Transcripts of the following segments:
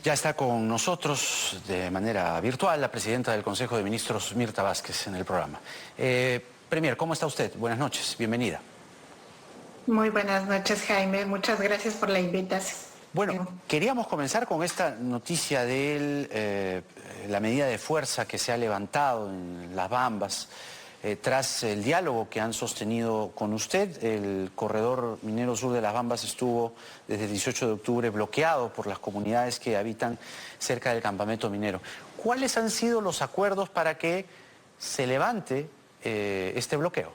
Ya está con nosotros de manera virtual la presidenta del Consejo de Ministros, Mirta Vázquez, en el programa. Premier, ¿cómo está usted? Buenas noches, bienvenida. Muy buenas noches, Jaime. Muchas gracias por la invitación. Bueno, queríamos comenzar con esta noticia de la medida de fuerza que se ha levantado en Las Bambas tras el diálogo que han sostenido con usted. El corredor minero sur de Las Bambas estuvo desde el 18 de octubre bloqueado por las comunidades que habitan cerca del campamento minero. ¿Cuáles han sido los acuerdos para que se levante este bloqueo?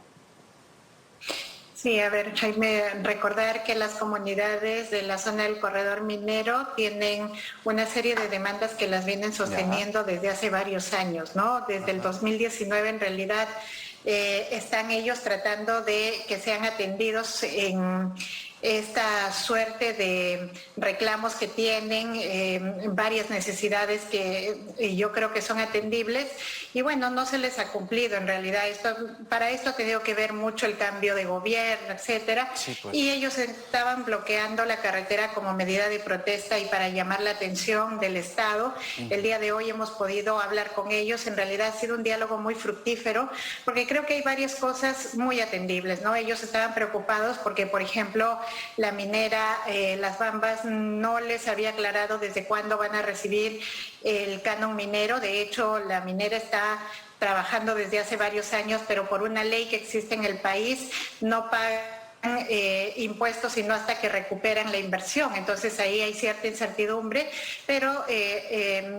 Sí, a ver, Jaime, recordar que las comunidades de la zona del corredor minero tienen una serie de demandas que las vienen sosteniendo desde hace varios años, ¿no? Desde el 2019 en realidad están ellos tratando de que sean atendidos en esta suerte de reclamos que tienen, varias necesidades que yo creo que son atendibles y bueno, no se les ha cumplido en realidad. Para esto ha tenido que ver mucho el cambio de gobierno, etcétera, sí, pues. Y ellos estaban bloqueando la carretera como medida de protesta y para llamar la atención del Estado. El día de hoy hemos podido hablar con ellos, en realidad ha sido un diálogo muy fructífero porque creo que hay varias cosas muy atendibles, ¿no? Ellos estaban preocupados porque, por ejemplo, la minera Las Bambas no les había aclarado desde cuándo van a recibir el canon minero. De hecho, la minera está trabajando desde hace varios años, pero por una ley que existe en el país no pagan impuestos sino hasta que recuperan la inversión. Entonces ahí hay cierta incertidumbre, pero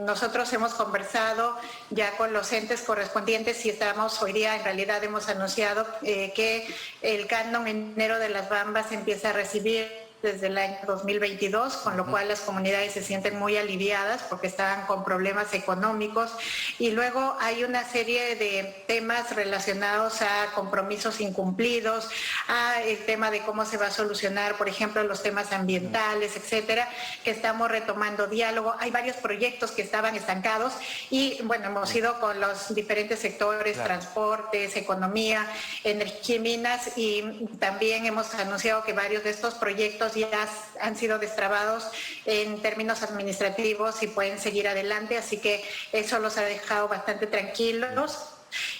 nosotros hemos conversado ya con los entes correspondientes y hoy día en realidad hemos anunciado que el canon minero de Las Bambas empieza a recibir desde el año 2022, con lo cual las comunidades se sienten muy aliviadas porque estaban con problemas económicos. Y luego hay una serie de temas relacionados a compromisos incumplidos, a el tema de cómo se va a solucionar, por ejemplo, los temas ambientales, etcétera, que estamos retomando diálogo. Hay varios proyectos que estaban estancados y, bueno, hemos ido con los diferentes sectores, claro, transportes, economía, energía y minas, y también hemos anunciado que varios de estos proyectos ya han sido destrabados en términos administrativos y pueden seguir adelante, así que eso los ha dejado bastante tranquilos.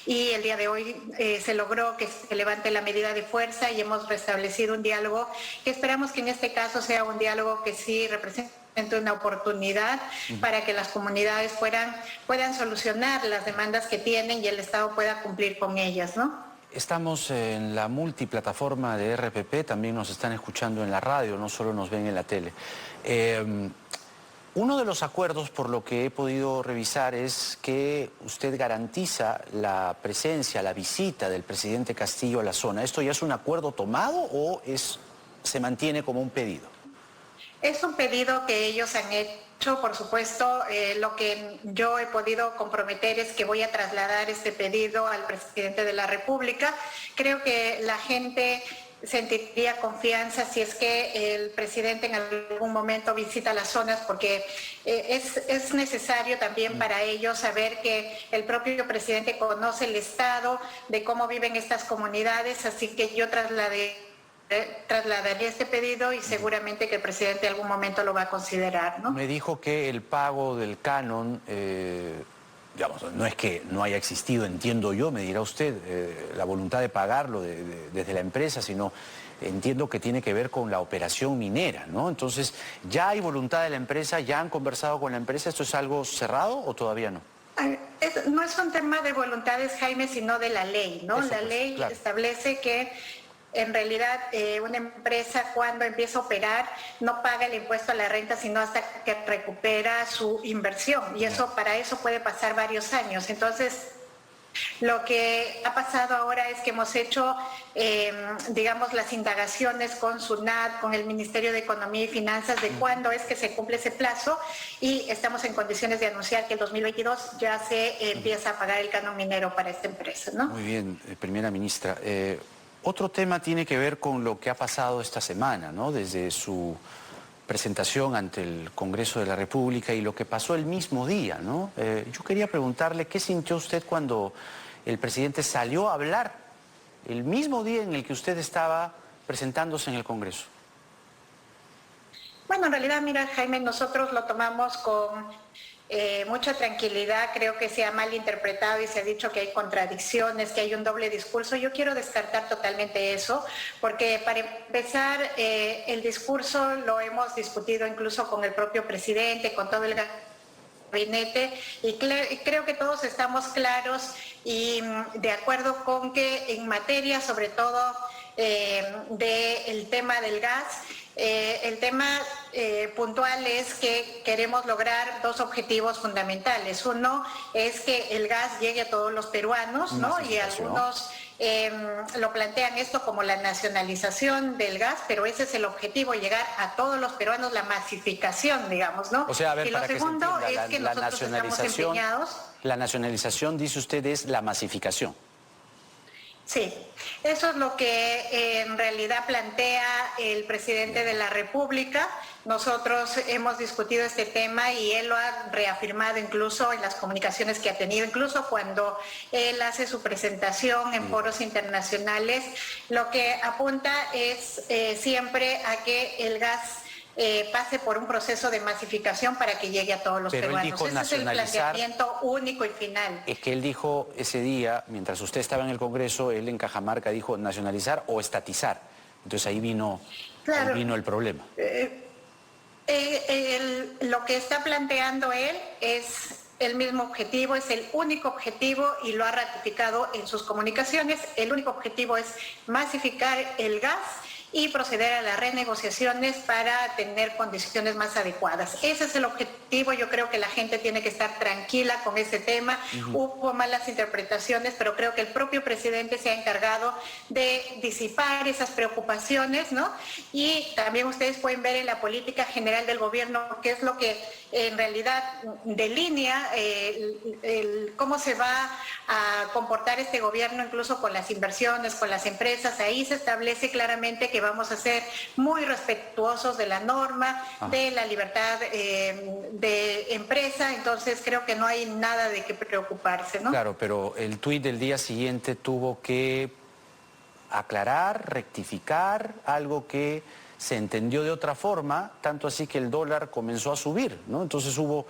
Y el día de hoy se logró que se levante la medida de fuerza y hemos restablecido un diálogo que esperamos que en este caso sea un diálogo que sí represente una oportunidad para que las comunidades puedan solucionar las demandas que tienen y el Estado pueda cumplir con ellas, ¿no? Estamos en la multiplataforma de RPP, también nos están escuchando en la radio, no solo nos ven en la tele. Uno de los acuerdos, por lo que he podido revisar, es que usted garantiza la presencia, la visita del presidente Castillo a la zona. ¿Esto ya es un acuerdo tomado o se mantiene como un pedido? Es un pedido que ellos han hecho. Por supuesto, lo que yo he podido comprometer es que voy a trasladar este pedido al presidente de la República. Creo que la gente sentiría confianza si es que el presidente en algún momento visita las zonas, porque es necesario también para ellos saber que el propio presidente conoce el estado de cómo viven estas comunidades, así que yo trasladaría este pedido y seguramente que el presidente en algún momento lo va a considerar, ¿no? Me dijo que el pago del canon, digamos, no es que no haya existido, entiendo yo, me dirá usted, la voluntad de pagarlo desde la empresa, sino entiendo que tiene que ver con la operación minera, ¿no? Entonces, ¿ya hay voluntad de la empresa? ¿Ya han conversado con la empresa? ¿Esto es algo cerrado o todavía no? No es un tema de voluntades, Jaime, sino de la ley, ¿no? Eso, la ley claro, establece que en realidad una empresa cuando empieza a operar no paga el impuesto a la renta sino hasta que recupera su inversión y eso para eso puede pasar varios años. Entonces, lo que ha pasado ahora es que hemos hecho, digamos, las indagaciones con SUNAT, con el Ministerio de Economía y Finanzas de cuándo es que se cumple ese plazo y estamos en condiciones de anunciar que el 2022 ya se empieza a pagar el canon minero para esta empresa, ¿no? Muy bien, primera ministra. Otro tema tiene que ver con lo que ha pasado esta semana, ¿no? Desde su presentación ante el Congreso de la República y lo que pasó el mismo día, ¿no? Yo quería preguntarle qué sintió usted cuando el presidente salió a hablar el mismo día en el que usted estaba presentándose en el Congreso. Bueno, en realidad, mira, Jaime, nosotros lo tomamos con mucha tranquilidad. Creo que se ha malinterpretado y se ha dicho que hay contradicciones, que hay un doble discurso. Yo quiero descartar totalmente eso, porque para empezar, el discurso lo hemos discutido incluso con el propio presidente, con todo el gabinete, y creo que todos estamos claros y de acuerdo con que en materia, sobre todo del tema del gas, el tema puntual es que queremos lograr dos objetivos fundamentales. Uno es que el gas llegue a todos los peruanos, ¿no? Y algunos lo plantean esto como la nacionalización del gas, pero ese es el objetivo, llegar a todos los peruanos, la masificación, digamos, ¿no? O sea, a ver, y lo para segundo que se entienda, es que nosotros estamos empeñados. La nacionalización, dice usted, es la masificación. Sí, eso es lo que en realidad plantea el presidente de la República. Nosotros hemos discutido este tema y él lo ha reafirmado incluso en las comunicaciones que ha tenido, incluso cuando él hace su presentación en foros internacionales. Lo que apunta es siempre a que el gas pase por un proceso de masificación para que llegue a todos los peruanos. Ese es el planteamiento único y final. Es que él dijo ese día, mientras usted estaba en el Congreso, él en Cajamarca dijo nacionalizar o estatizar. Entonces ahí vino, claro, ahí vino el problema. Lo que está planteando él es el mismo objetivo, es el único objetivo y lo ha ratificado en sus comunicaciones. El único objetivo es masificar el gas y proceder a las renegociaciones para tener condiciones más adecuadas. Ese es el objetivo. Yo creo que la gente tiene que estar tranquila con ese tema. Hubo malas interpretaciones, pero creo que el propio presidente se ha encargado de disipar esas preocupaciones, ¿no? Y también ustedes pueden ver en la política general del gobierno qué es lo que en realidad delinea cómo se va a comportar este gobierno, incluso con las inversiones, con las empresas. Ahí se establece claramente que vamos a ser muy respetuosos de la norma, de la libertad de empresa. Entonces creo que no hay nada de qué preocuparse, ¿no? Claro, pero el tuit del día siguiente tuvo que aclarar, rectificar algo que se entendió de otra forma, tanto así que el dólar comenzó a subir, ¿no? Entonces hubo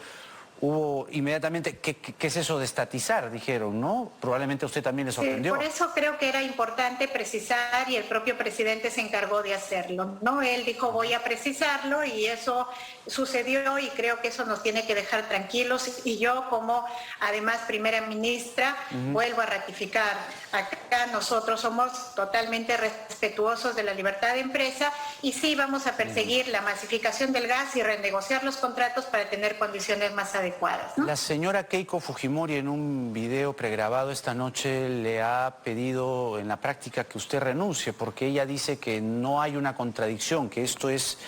inmediatamente, ¿qué es eso de estatizar? Dijeron, ¿no? Probablemente a usted también le sorprendió. Sí, por eso creo que era importante precisar y el propio presidente se encargó de hacerlo, ¿no? Él dijo, voy a precisarlo y eso sucedió y creo que eso nos tiene que dejar tranquilos. Y yo como, además, primera ministra, vuelvo a ratificar, acá nosotros somos totalmente respetuosos de la libertad de empresa y sí vamos a perseguir la masificación del gas y renegociar los contratos para tener condiciones más adecuadas, ¿no? La señora Keiko Fujimori en un video pregrabado esta noche le ha pedido en la práctica que usted renuncie porque ella dice que no hay una contradicción, que esto es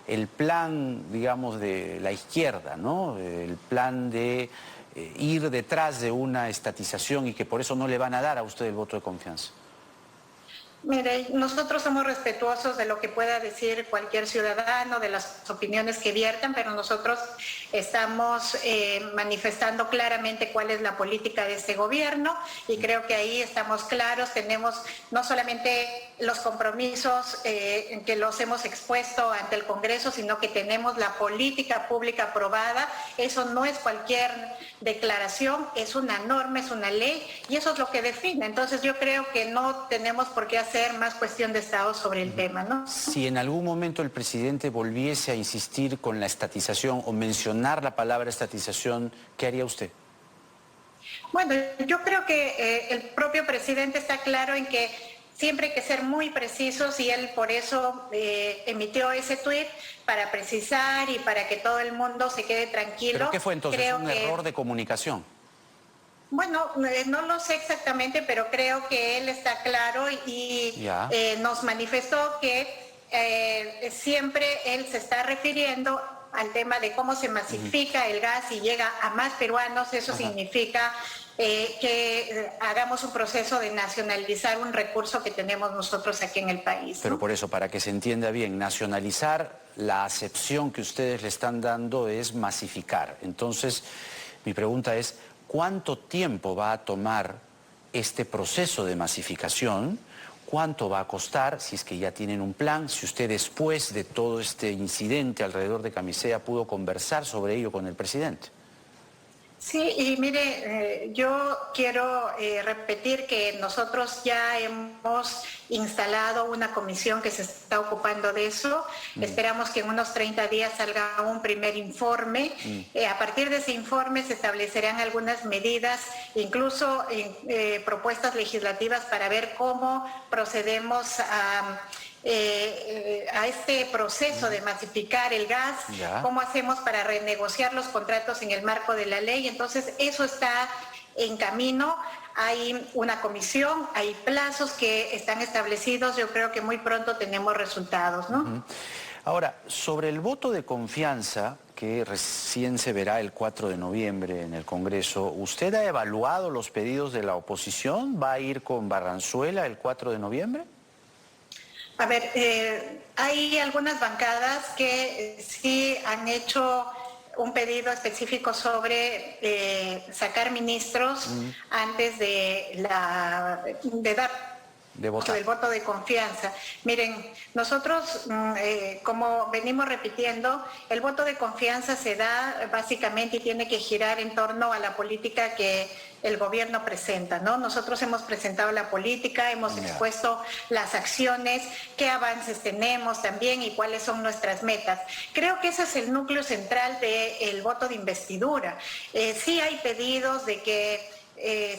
el plan, digamos, de la izquierda, ¿no? El plan de ir detrás de una estatización y que por eso no le van a dar a usted el voto de confianza. Mire, nosotros somos respetuosos de lo que pueda decir cualquier ciudadano, de las opiniones que viertan, pero nosotros estamos manifestando claramente cuál es la política de este gobierno y creo que ahí estamos claros. Tenemos no solamente los compromisos que los hemos expuesto ante el Congreso, sino que tenemos la política pública aprobada. Eso no es cualquier declaración, es una norma, es una ley y eso es lo que define. Entonces yo creo que no tenemos por qué hacer más cuestión de Estado sobre el tema, ¿no? Si en algún momento el presidente volviese a insistir con la estatización o mencionar la palabra estatización, ¿qué haría usted? Bueno, yo creo que el propio presidente está claro en que siempre hay que ser muy precisos y él por eso emitió ese tuit para precisar y para que todo el mundo se quede tranquilo. ¿Pero qué fue entonces? Creo ¿Un error de comunicación? Bueno, no lo sé exactamente, pero creo que él está claro y nos manifestó que siempre él se está refiriendo al tema de cómo se masifica el gas y llega a más peruanos. Eso significa que hagamos un proceso de nacionalizar un recurso que tenemos nosotros aquí en el país, ¿no? Pero por eso, para que se entienda bien, nacionalizar, la acepción que ustedes le están dando es masificar. Entonces, mi pregunta es, ¿cuánto tiempo va a tomar este proceso de masificación? cuánto va a costar, si es que ya tienen un plan, si usted después de todo este incidente alrededor de Camisea pudo conversar sobre ello con el presidente. Sí, y mire, yo quiero repetir que nosotros ya hemos instalado una comisión que se está ocupando de eso. Esperamos que en unos 30 días salga un primer informe. A partir de ese informe se establecerán algunas medidas, incluso propuestas legislativas para ver cómo procedemos a este proceso de masificar el gas, cómo hacemos para renegociar los contratos en el marco de la ley. Entonces, eso está en camino. Hay una comisión, hay plazos que están establecidos. Yo creo que muy pronto tenemos resultados, ¿no? Ahora, sobre el voto de confianza que recién se verá el 4 de noviembre en el Congreso, ¿usted ha evaluado los pedidos de la oposición? ¿Va a ir con Barranzuela el 4 de noviembre? A ver, hay algunas bancadas que sí han hecho un pedido específico sobre sacar ministros antes de dar del voto de confianza. Miren, nosotros, como venimos repitiendo, el voto de confianza se da básicamente y tiene que girar en torno a la política que el gobierno presenta, ¿no? Nosotros hemos presentado la política, hemos expuesto las acciones, qué avances tenemos también y cuáles son nuestras metas. Creo que ese es el núcleo central del voto de investidura. Sí hay pedidos de que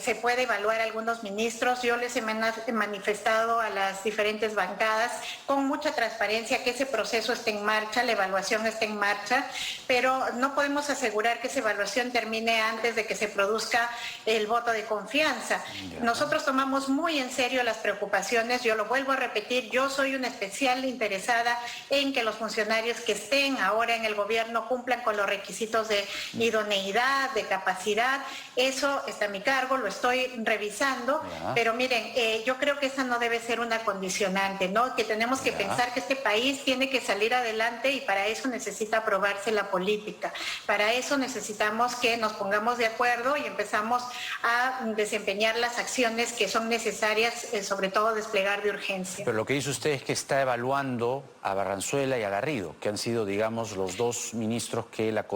se puede evaluar a algunos ministros. Yo les he manifestado a las diferentes bancadas con mucha transparencia que ese proceso esté en marcha, la evaluación esté en marcha, pero no podemos asegurar que esa evaluación termine antes de que se produzca el voto de confianza. Nosotros tomamos muy en serio las preocupaciones, yo lo vuelvo a repetir, yo soy una especial interesada en que los funcionarios que estén ahora en el gobierno cumplan con los requisitos de idoneidad, de capacidad. Eso está en mi cargo, lo estoy revisando, pero miren, yo creo que esa no debe ser una condicionante, ¿no? Que tenemos que pensar que este país tiene que salir adelante y para eso necesita aprobarse la política. Para eso necesitamos que nos pongamos de acuerdo y empezamos a desempeñar las acciones que son necesarias, sobre todo desplegar de urgencia. Pero lo que dice usted es que está evaluando a Barranzuela y a Garrido, que han sido, digamos, los dos ministros que la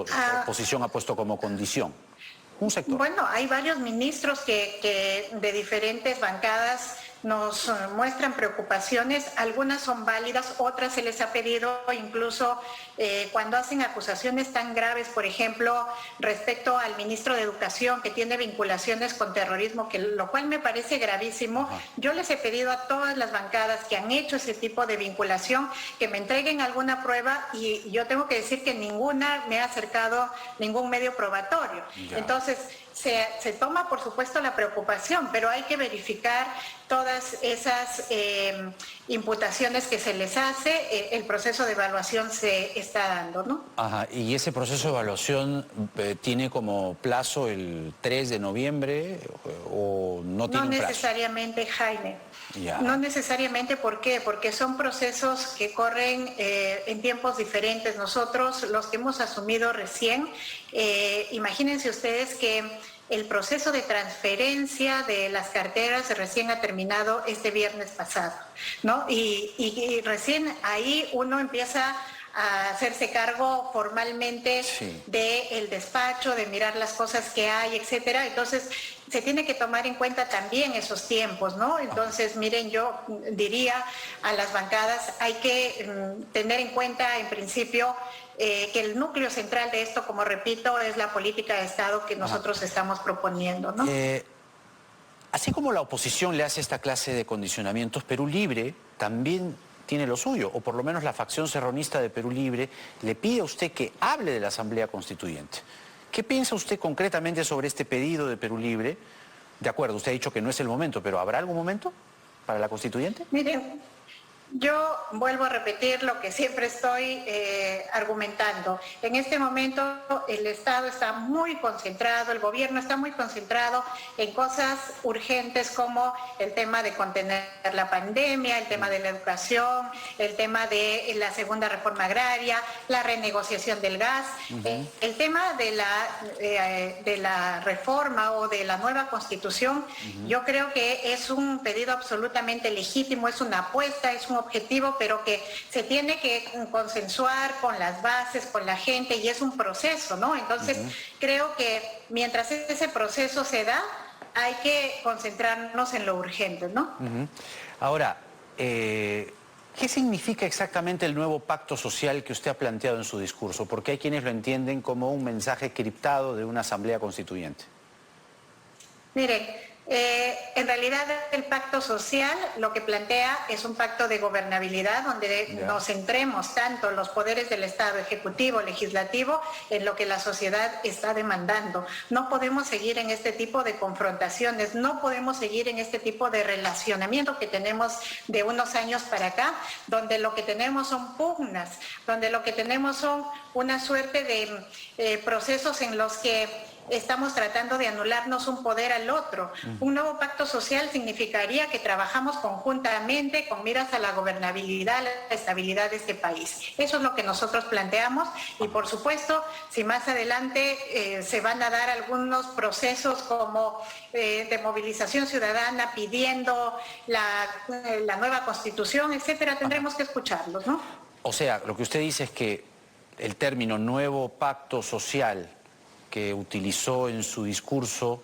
oposición ha puesto como condición. Un sector. Bueno, hay varios ministros que de diferentes bancadas nos muestran preocupaciones, algunas son válidas, otras se les ha pedido incluso cuando hacen acusaciones tan graves, por ejemplo, respecto al ministro de Educación que tiene vinculaciones con terrorismo, lo cual me parece gravísimo. Yo les he pedido a todas las bancadas que han hecho ese tipo de vinculación que me entreguen alguna prueba y yo tengo que decir que ninguna me ha acercado ningún medio probatorio. Entonces, se toma, por supuesto, la preocupación, pero hay que verificar todas esas imputaciones que se les hace. El proceso de evaluación se está dando, ¿no? Ajá, y ese proceso de evaluación tiene como plazo el 3 de noviembre o no tiene un plazo. No necesariamente, Jaime. No necesariamente, ¿por qué? Porque son procesos que corren en tiempos diferentes. Nosotros, los que hemos asumido recién, imagínense ustedes que el proceso de transferencia de las carteras recién ha terminado este viernes pasado, ¿no? Y recién ahí uno empieza a hacerse cargo formalmente del despacho, de mirar las cosas que hay, etcétera. Entonces, se tiene que tomar en cuenta también esos tiempos, ¿no? Entonces, miren, yo diría a las bancadas, hay que tener en cuenta, en principio, que el núcleo central de esto, como repito, es la política de Estado que nosotros estamos proponiendo, ¿no? Así como la oposición le hace esta clase de condicionamientos, Perú Libre también tiene lo suyo, o por lo menos la facción serronista de Perú Libre le pide a usted que hable de la Asamblea Constituyente. ¿Qué piensa usted concretamente sobre este pedido de Perú Libre? De acuerdo, usted ha dicho que no es el momento, pero ¿habrá algún momento para la Constituyente? Miren, Yo vuelvo a repetir lo que siempre estoy argumentando. En este momento el Estado está muy concentrado, el gobierno está muy concentrado en cosas urgentes como el tema de contener la pandemia, el tema de la educación, el tema de la segunda reforma agraria, la renegociación del gas, el tema de la reforma o de la nueva constitución. Yo creo que es un pedido absolutamente legítimo, es una apuesta, es un objetivo, pero que se tiene que consensuar con las bases, con la gente, y es un proceso, ¿no? Entonces, creo que mientras ese proceso se da, hay que concentrarnos en lo urgente, ¿no? Ahora, ¿qué significa exactamente el nuevo pacto social que usted ha planteado en su discurso? Porque hay quienes lo entienden como un mensaje criptado de una asamblea constituyente. Mire, en realidad el pacto social lo que plantea es un pacto de gobernabilidad donde nos centremos tanto los poderes del Estado, ejecutivo, legislativo, en lo que la sociedad está demandando. No podemos seguir en este tipo de confrontaciones, no podemos seguir en este tipo de relacionamiento que tenemos de unos años para acá, donde lo que tenemos son pugnas, donde lo que tenemos son una suerte de procesos en los que estamos tratando de anularnos un poder al otro. Un nuevo pacto social significaría que trabajamos conjuntamente con miras a la gobernabilidad, la estabilidad de este país. Eso es lo que nosotros planteamos y, por supuesto, si más adelante se van a dar algunos procesos como de movilización ciudadana pidiendo la nueva constitución, etcétera, tendremos que escucharlos, ¿no? O sea, lo que usted dice es que el término nuevo pacto social que utilizó en su discurso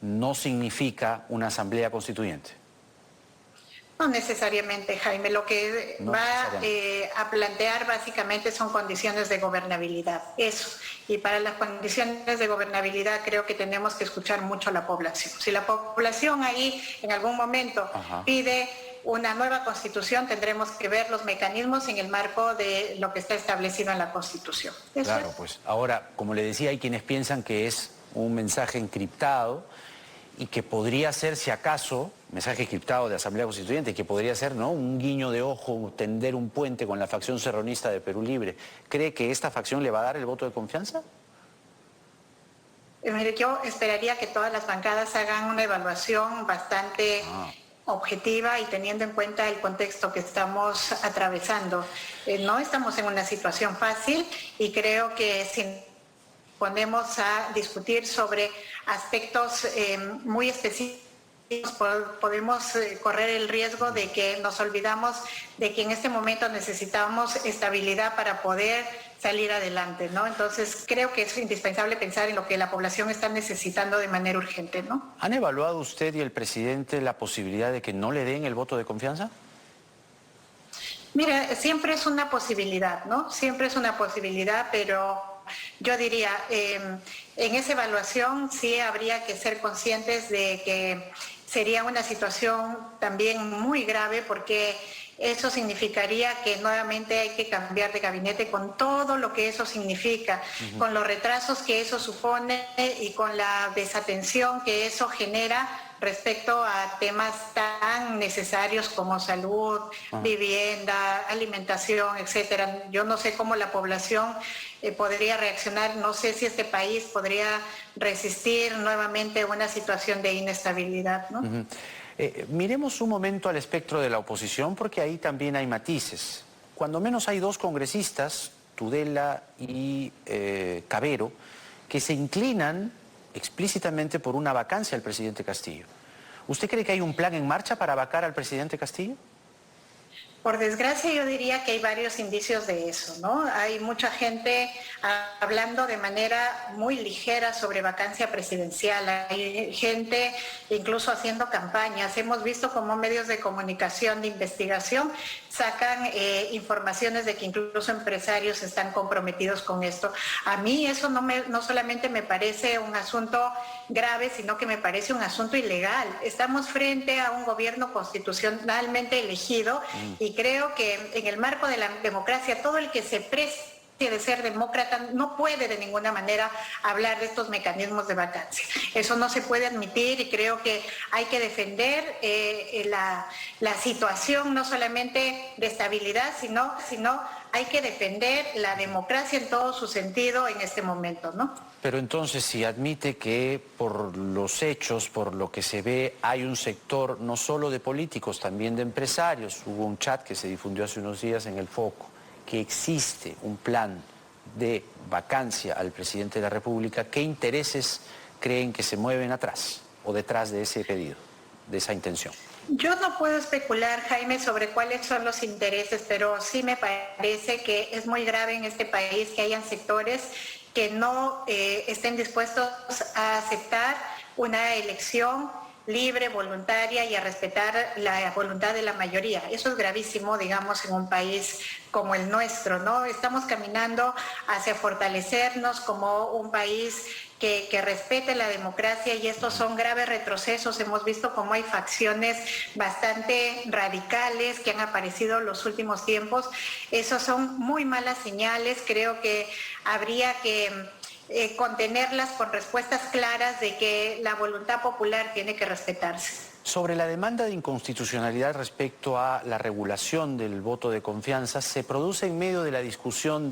no significa una asamblea constituyente. No necesariamente, Jaime. Lo que va a plantear básicamente son condiciones de gobernabilidad. Eso. Y para las condiciones de gobernabilidad creo que tenemos que escuchar mucho a la población. Si la población ahí en algún momento pide una nueva constitución, tendremos que ver los mecanismos en el marco de lo que está establecido en la Constitución. Claro, pues ahora, como le decía, hay quienes piensan que es un mensaje encriptado y que podría ser, si acaso, mensaje encriptado de Asamblea Constituyente, que podría ser, ¿no?, un guiño de ojo, tender un puente con la facción serronista de Perú Libre. ¿Cree que esta facción le va a dar el voto de confianza? Mire, yo esperaría que todas las bancadas hagan una evaluación bastante objetiva y teniendo en cuenta el contexto que estamos atravesando. No estamos en una situación fácil y creo que si ponemos a discutir sobre aspectos muy específicos, podemos correr el riesgo de que nos olvidamos de que en este momento necesitamos estabilidad para poder salir adelante, ¿no? Entonces creo que es indispensable pensar en lo que la población está necesitando de manera urgente, ¿no? ¿Han evaluado usted y el presidente la posibilidad de que no le den el voto de confianza? Mira, siempre es una posibilidad, ¿no? Siempre es una posibilidad, pero yo diría, en esa evaluación sí habría que ser conscientes de que sería una situación también muy grave porque eso significaría que nuevamente hay que cambiar de gabinete con todo lo que eso significa, con los retrasos que eso supone y con la desatención que eso genera respecto a temas tan necesarios como salud, vivienda, alimentación, etcétera. Yo no sé cómo la población podría reaccionar, no sé si este país podría resistir nuevamente una situación de inestabilidad, ¿no? Miremos un momento al espectro de la oposición porque ahí también hay matices. Cuando menos hay dos congresistas, Tudela y Cavero, que se inclinan explícitamente por una vacancia al presidente Castillo. ¿Usted cree que hay un plan en marcha para vacar al presidente Castillo? Por desgracia yo diría que hay varios indicios de eso, ¿no? Hay mucha gente hablando de manera muy ligera sobre vacancia presidencial, hay gente incluso haciendo campañas. Hemos visto cómo medios de comunicación, de investigación, sacan informaciones de que incluso empresarios están comprometidos con esto. A mí eso no solamente me parece un asunto grave, sino que me parece un asunto ilegal. Estamos frente a un gobierno constitucionalmente elegido y creo que en el marco de la democracia todo el que se preste de ser demócrata no puede de ninguna manera hablar de estos mecanismos de vacancia. Eso no se puede admitir y creo que hay que defender la situación no solamente de estabilidad, sino hay que defender la democracia en todo su sentido en este momento, ¿no? Pero entonces, si admite que por los hechos, por lo que se ve, hay un sector no solo de políticos, también de empresarios, hubo un chat que se difundió hace unos días en El Foco, que existe un plan de vacancia al presidente de la República, ¿qué intereses creen que se mueven atrás o detrás de ese pedido, de esa intención? Yo no puedo especular, Jaime, sobre cuáles son los intereses, pero sí me parece que es muy grave en este país que hayan sectores que no estén dispuestos a aceptar una elección libre, voluntaria y a respetar la voluntad de la mayoría. Eso es gravísimo, digamos, en un país como el nuestro, ¿no? Estamos caminando hacia fortalecernos como un país que respete la democracia y estos son graves retrocesos. Hemos visto cómo hay facciones bastante radicales que han aparecido en los últimos tiempos. Esos son muy malas señales. Creo que habría que contenerlas con respuestas claras de que la voluntad popular tiene que respetarse. Sobre la demanda de inconstitucionalidad respecto a la regulación del voto de confianza, se produce en medio de la discusión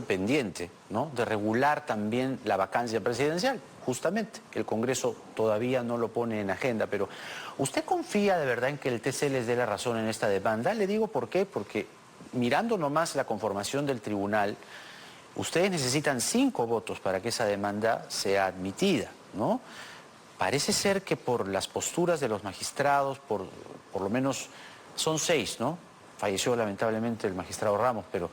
pendiente, ¿no?, de regular también la vacancia presidencial. Justamente, el Congreso todavía no lo pone en agenda, pero ¿usted confía de verdad en que el TC les dé la razón en esta demanda? Le digo por qué, porque mirando nomás la conformación del tribunal, ustedes necesitan 5 votos para que esa demanda sea admitida, ¿no? Parece ser que por las posturas de los magistrados, por lo menos son 6, ¿no? Falleció lamentablemente el magistrado Ramos, pero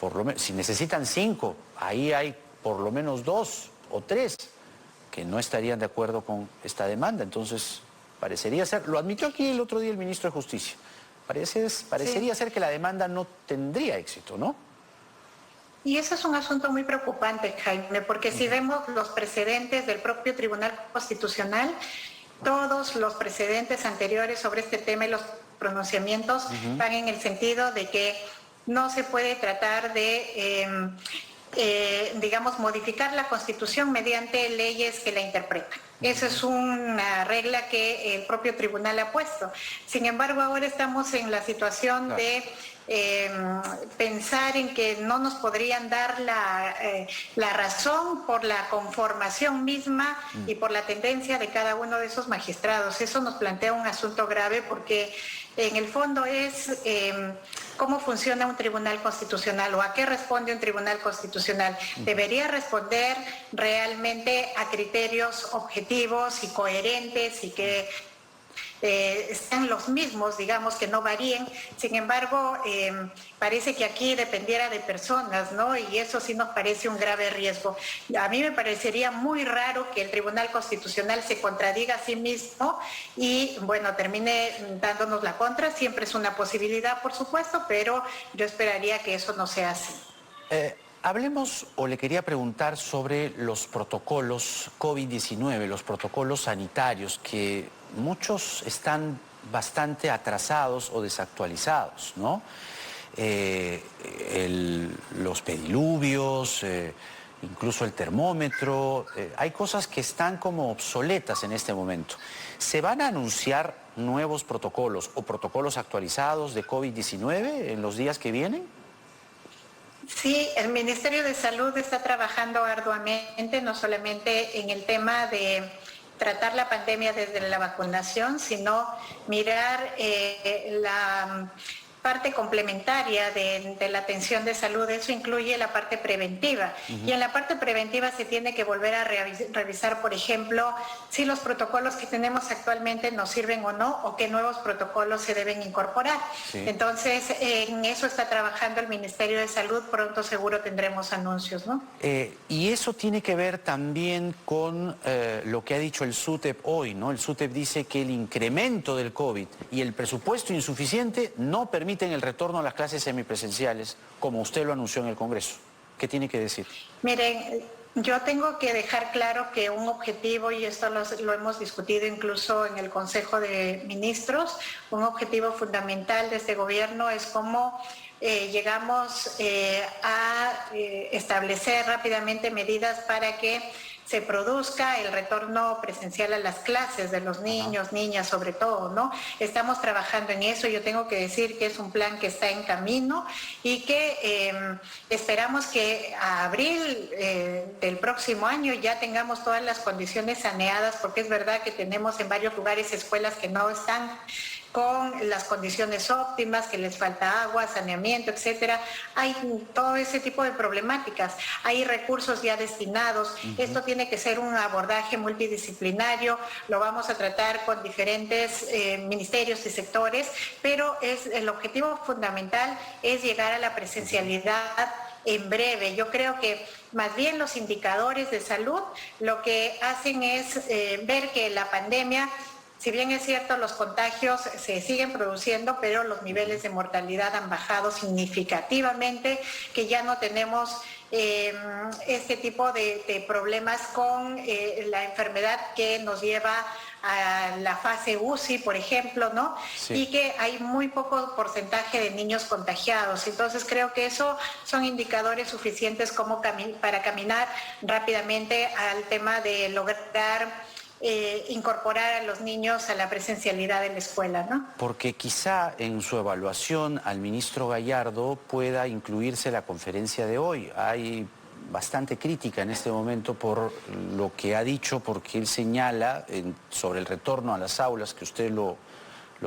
por lo menos, si necesitan 5, ahí hay por lo menos 2 o 3 que no estarían de acuerdo con esta demanda. Entonces, parecería ser, lo admitió aquí el otro día el ministro de Justicia, parecería ser que la demanda no tendría éxito, ¿no? Y eso es un asunto muy preocupante, Jaime, porque si vemos los precedentes del propio Tribunal Constitucional, todos los precedentes anteriores sobre este tema y los pronunciamientos van en el sentido de que no se puede tratar de, digamos, modificar la Constitución mediante leyes que la interpretan. Esa es una regla que el propio tribunal ha puesto. Sin embargo, ahora estamos en la situación de pensar en que no nos podrían dar la razón por la conformación misma y por la tendencia de cada uno de esos magistrados. Eso nos plantea un asunto grave porque en el fondo es cómo funciona un tribunal constitucional o a qué responde un tribunal constitucional. Debería responder realmente a criterios objetivos y coherentes y que sean los mismos, digamos, que no varíen. Sin embargo, parece que aquí dependiera de personas, ¿no? Y eso sí nos parece un grave riesgo. A mí me parecería muy raro que el Tribunal Constitucional se contradiga a sí mismo y, bueno, termine dándonos la contra. Siempre es una posibilidad, por supuesto, pero yo esperaría que eso no sea así. Hablemos, o le quería preguntar sobre los protocolos COVID-19, los protocolos sanitarios, que muchos están bastante atrasados o desactualizados, ¿no? Los pediluvios, incluso el termómetro, hay cosas que están como obsoletas en este momento. ¿Se van a anunciar nuevos protocolos o protocolos actualizados de COVID-19 en los días que vienen? Sí, el Ministerio de Salud está trabajando arduamente, no solamente en el tema de tratar la pandemia desde la vacunación, sino mirar la parte complementaria de la atención de salud. Eso incluye la parte preventiva. Y en la parte preventiva se tiene que volver a revisar, por ejemplo, si los protocolos que tenemos actualmente nos sirven o no, o qué nuevos protocolos se deben incorporar. Sí. Entonces, en eso está trabajando el Ministerio de Salud. Pronto seguro tendremos anuncios, ¿no? Y eso tiene que ver también con lo que ha dicho el SUTEP hoy, ¿no? El SUTEP dice que el incremento del COVID y el presupuesto insuficiente no permiten el retorno a las clases semipresenciales, como usted lo anunció en el Congreso. ¿Qué tiene que decir? Miren, Yo tengo que dejar claro que un objetivo, y esto lo hemos discutido incluso en el Consejo de Ministros, un objetivo fundamental de este gobierno es cómo llegamos a establecer rápidamente medidas para que se produzca el retorno presencial a las clases de los niños, niñas sobre todo, ¿no? Estamos trabajando en eso. Yo tengo que decir que es un plan que está en camino y que esperamos que a abril del próximo año ya tengamos todas las condiciones saneadas, porque es verdad que tenemos en varios lugares escuelas que no están con las condiciones óptimas, que les falta agua, saneamiento, etcétera. Hay todo ese tipo de problemáticas. Hay recursos ya destinados. Esto tiene que ser un abordaje multidisciplinario. Lo vamos a tratar con diferentes ministerios y sectores, pero el objetivo fundamental es llegar a la presencialidad en breve. Yo creo que más bien los indicadores de salud lo que hacen es ver que la pandemia, si bien es cierto, los contagios se siguen produciendo, pero los niveles de mortalidad han bajado significativamente, que ya no tenemos este tipo de problemas con la enfermedad que nos lleva a la fase UCI, por ejemplo, ¿no? Sí. Y que hay muy poco porcentaje de niños contagiados. Entonces creo que eso son indicadores suficientes como para caminar rápidamente al tema de lograr incorporar a los niños a la presencialidad en la escuela, ¿no? Porque quizá en su evaluación al ministro Gallardo pueda incluirse la conferencia de hoy. Hay bastante crítica en este momento por lo que ha dicho, porque él señala sobre el retorno a las aulas, que usted lo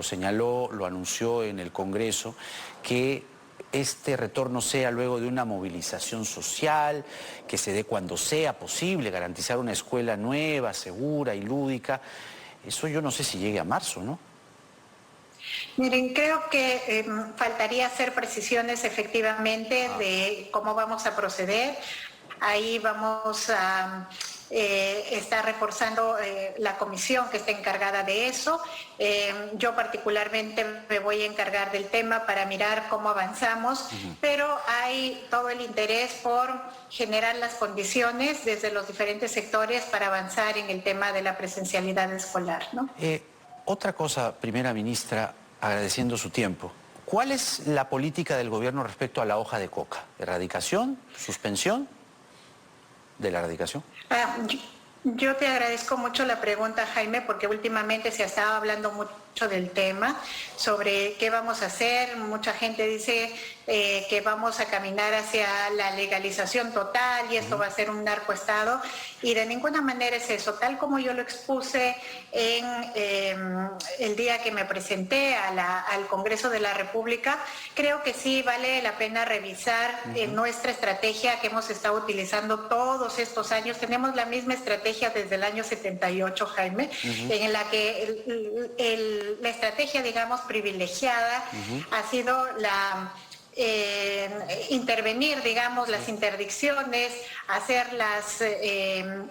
señaló, lo anunció en el Congreso, que este retorno sea luego de una movilización social, que se dé cuando sea posible, garantizar una escuela nueva, segura y lúdica. Eso yo no sé si llegue a marzo, ¿no? Miren, creo que faltaría hacer precisiones efectivamente de cómo vamos a proceder. Ahí vamos a está reforzando la comisión que está encargada de eso. Yo particularmente me voy a encargar del tema para mirar cómo avanzamos, pero hay todo el interés por generar las condiciones desde los diferentes sectores para avanzar en el tema de la presencialidad escolar, ¿no? Otra cosa, primera ministra, agradeciendo su tiempo. ¿Cuál es la política del gobierno respecto a la hoja de coca? ¿Erradicación? ¿Suspensión de la erradicación? Yo te agradezco mucho la pregunta, Jaime, porque últimamente se ha estado hablando mucho del tema, sobre qué vamos a hacer. Mucha gente dice que vamos a caminar hacia la legalización total y esto va a ser un narcoestado, y de ninguna manera es eso. Tal como yo lo expuse en el día que me presenté al Congreso de la República, creo que sí vale la pena revisar nuestra estrategia que hemos estado utilizando todos estos años. Tenemos la misma estrategia desde el año 78, Jaime, en la que la estrategia, digamos, privilegiada ha sido la intervenir, digamos, las interdicciones, hacer las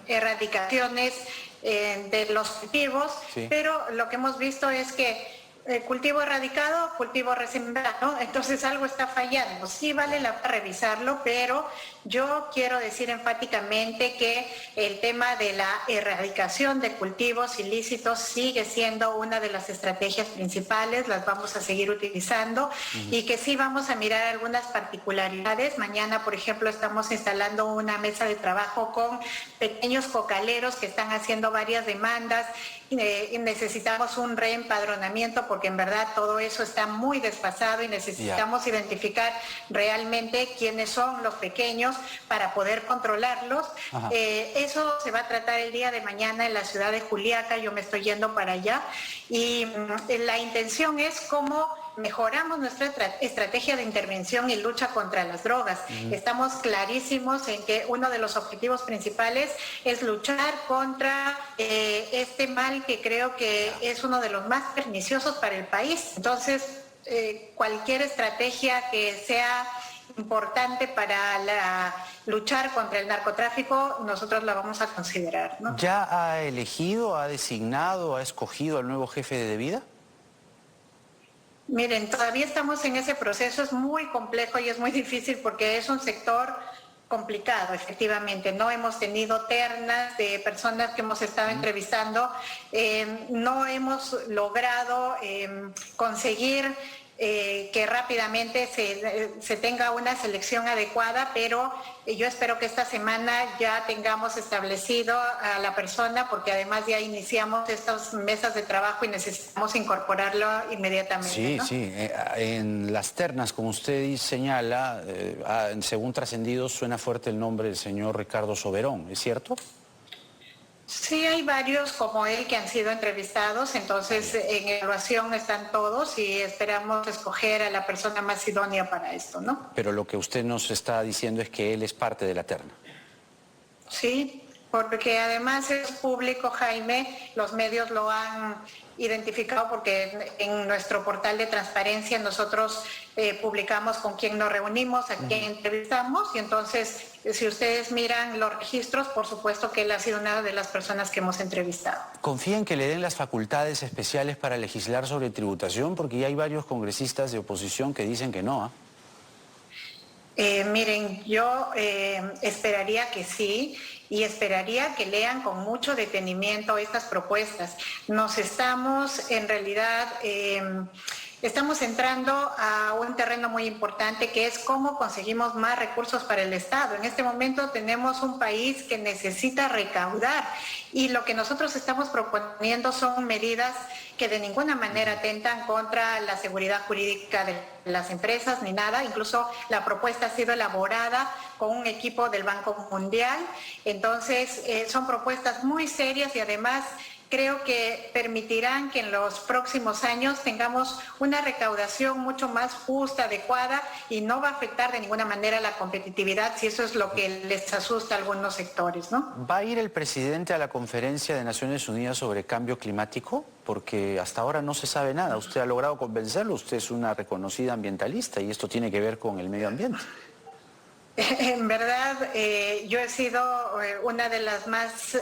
erradicaciones de los cultivos, pero lo que hemos visto es que cultivo erradicado, cultivo resembrado, entonces algo está fallando. Sí vale la pena revisarlo, pero yo quiero decir enfáticamente que el tema de la erradicación de cultivos ilícitos sigue siendo una de las estrategias principales, las vamos a seguir utilizando y que sí vamos a mirar algunas particularidades. Mañana, por ejemplo, estamos instalando una mesa de trabajo con pequeños cocaleros que están haciendo varias demandas. Necesitamos un reempadronamiento porque en verdad todo eso está muy desfasado y necesitamos identificar realmente quiénes son los pequeños para poder controlarlos. Eso se va a tratar el día de mañana en la ciudad de Juliaca. Yo me estoy yendo para allá y la intención es cómo mejoramos nuestra estrategia de intervención y lucha contra las drogas. Estamos clarísimos en que uno de los objetivos principales es luchar contra este mal que creo que es uno de los más perniciosos para el país. Entonces, cualquier estrategia que sea importante para luchar contra el narcotráfico, nosotros la vamos a considerar, ¿no? ¿Ya ha elegido, ha designado, ha escogido al nuevo jefe de Devida? Miren, todavía estamos en ese proceso, es muy complejo y es muy difícil porque es un sector complicado, efectivamente. No hemos tenido ternas de personas que hemos estado entrevistando. No hemos logrado conseguir que rápidamente se tenga una selección adecuada, pero yo espero que esta semana ya tengamos establecido a la persona, porque además ya iniciamos estas mesas de trabajo y necesitamos incorporarlo inmediatamente. Sí, ¿no? sí. En las ternas, como usted señala, según trascendido, suena fuerte el nombre del señor Ricardo Soberón, ¿es cierto? Sí, hay varios como él que han sido entrevistados, entonces en evaluación están todos y esperamos escoger a la persona más idónea para esto, ¿no? Pero lo que usted nos está diciendo es que él es parte de la terna. Sí, porque además es público, Jaime, los medios lo han identificado porque en nuestro portal de transparencia nosotros publicamos con quién nos reunimos, a quién entrevistamos, y entonces si ustedes miran los registros, por supuesto que él ha sido una de las personas que hemos entrevistado. ¿Confía en que le den las facultades especiales para legislar sobre tributación? Porque ya hay varios congresistas de oposición que dicen que no, ¿ah? Miren, yo esperaría que sí, y esperaría que lean con mucho detenimiento estas propuestas. Nos estamos, en realidad, estamos entrando a un terreno muy importante, que es cómo conseguimos más recursos para el Estado. En este momento tenemos un país que necesita recaudar, y lo que nosotros estamos proponiendo son medidas que de ninguna manera atentan contra la seguridad jurídica de las empresas ni nada. Incluso la propuesta ha sido elaborada con un equipo del Banco Mundial. Entonces, son propuestas muy serias y además creo que permitirán que en los próximos años tengamos una recaudación mucho más justa, adecuada, y no va a afectar de ninguna manera la competitividad, si eso es lo que les asusta a algunos sectores, ¿no? ¿Va a ir el presidente a la conferencia de Naciones Unidas sobre cambio climático? Porque hasta ahora no se sabe nada. Usted ha logrado convencerlo, usted es una reconocida ambientalista y esto tiene que ver con el medio ambiente. En verdad, yo he sido una de las más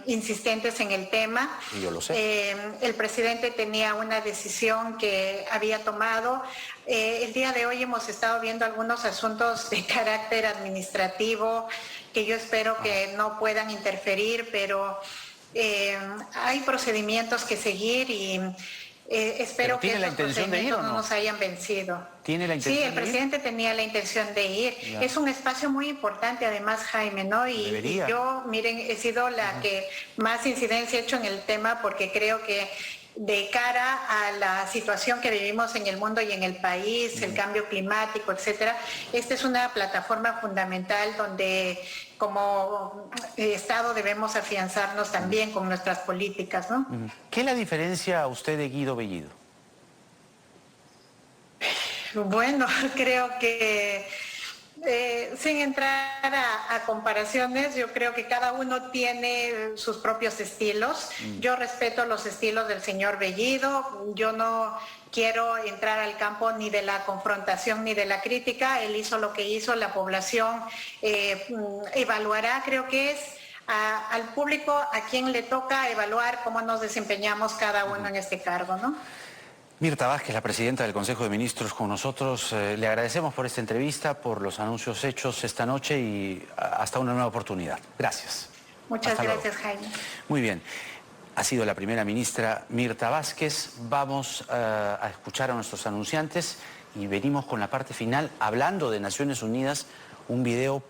insistentes en el tema. Y yo lo sé. El presidente tenía una decisión que había tomado. El día de hoy hemos estado viendo algunos asuntos de carácter administrativo que yo espero que no puedan interferir, pero hay procedimientos que seguir y espero que esos procedimientos no nos hayan vencido. ¿Tiene la intención de ir? Sí, el presidente tenía la intención de ir. Ya. Es un espacio muy importante además, Jaime, ¿no? Y yo, miren, he sido la que más incidencia he hecho en el tema, porque creo que de cara a la situación que vivimos en el mundo y en el país, el cambio climático, etcétera, esta es una plataforma fundamental donde como Estado debemos afianzarnos también con nuestras políticas, ¿no? ¿Qué es la diferencia a usted de Guido Bellido? Bueno, creo que sin entrar a comparaciones, yo creo que cada uno tiene sus propios estilos. Yo respeto los estilos del señor Bellido, yo no quiero entrar al campo ni de la confrontación ni de la crítica. Él hizo lo que hizo, la población evaluará, creo que es al público a quien le toca evaluar cómo nos desempeñamos cada uno en este cargo, ¿no? Mirta Vázquez, la presidenta del Consejo de Ministros, con nosotros. Le agradecemos por esta entrevista, por los anuncios hechos esta noche y hasta una nueva oportunidad. Gracias. Muchas gracias, Jaime. Muy bien. Ha sido la primera ministra Mirta Vázquez. Vamos a escuchar a nuestros anunciantes y venimos con la parte final, hablando de Naciones Unidas, un video